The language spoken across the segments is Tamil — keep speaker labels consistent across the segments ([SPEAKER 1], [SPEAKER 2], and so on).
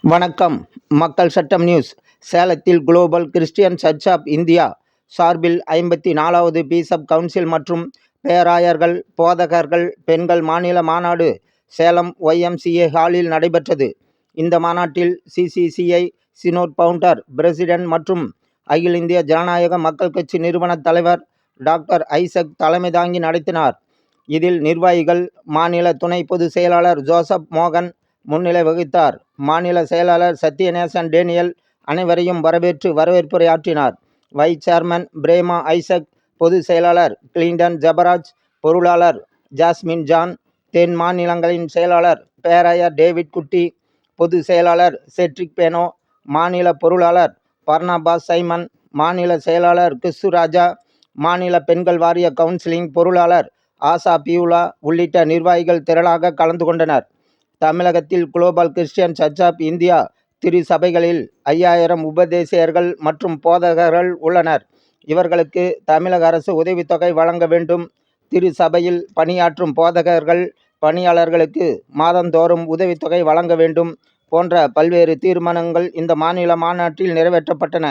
[SPEAKER 1] வணக்கம். மக்கள் சட்டம் நியூஸ். சேலத்தில் global Christian search of India சார்பில் 54வது பிஷப் கவுன்சில் மற்றும் பேராயர்கள், போதகர்கள், பெண்கள் மாநில மாநாடு சேலம் YMCA ஹாலில் நடைபெற்றது. இந்த மாநாட்டில் CCCI சினோட் பவுண்டர், பிரசிடென்ட் மற்றும் அகில இந்திய ஜனநாயக மக்கள் கட்சி நிறுவன தலைவர் டாக்டர் ஐசக் தலைமை தாங்கி நடத்தினார். இதில் நிர்வாகிகள், மாநில துணை பொதுச் செயலாளர் ஜோசப் மோகன் முன்னிலை வகித்தார். மாநில செயலாளர் சத்யநேசன் டேனியல் அனைவரையும் வரவேற்புரையாற்றினார். வைஸ் சேர்மன் பிரேமா ஐசக், பொதுச் செயலாளர் கிளின்டன் ஜபராஜ், பொருளாளர் ஜாஸ்மின் ஜான், தென் மாநிலங்களின் செயலாளர் பேராயர் டேவிட் குட்டி, பொதுச் செயலாளர் செட்ரிக் பேனோ, மாநில பொருளாளர் பர்னாபாஸ் சைமன், மாநில செயலாளர் கிறிஸ்துராஜா, மாநில பெண்கள் வாரிய கவுன்சிலிங் பொருளாளர் ஆசா பியூலா உள்ளிட்ட நிர்வாகிகள் திரளாக கலந்து கொண்டனர். தமிழகத்தில் Global Christian search of India திருச்சபைகளில் 5000 உபதேசியர்கள் மற்றும் போதகர்கள் உள்ளனர். இவர்களுக்கு தமிழக அரசு உதவித்தொகை வழங்க வேண்டும். திருச்சபையில் பணியாற்றும் போதகர்கள், பணியாளர்களுக்கு மாதந்தோறும் உதவித்தொகை வழங்க வேண்டும் போன்ற பல்வேறு தீர்மானங்கள் இந்த மாநில மாநாட்டில் நிறைவேற்றப்பட்டன.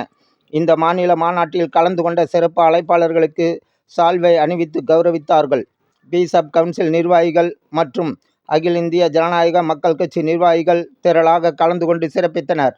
[SPEAKER 1] இந்த மாநில மாநாட்டில் கலந்து கொண்ட சிறப்பு அழைப்பாளர்களுக்கு சால்வை அணிவித்து கௌரவித்தார்கள். பிஷப் கவுன்சில் நிர்வாகிகள் மற்றும் அகில இந்திய ஜனநாயக மக்கள் கட்சி நிர்வாகிகள் திரளாக கலந்து கொண்டு சிறப்பித்தனர்.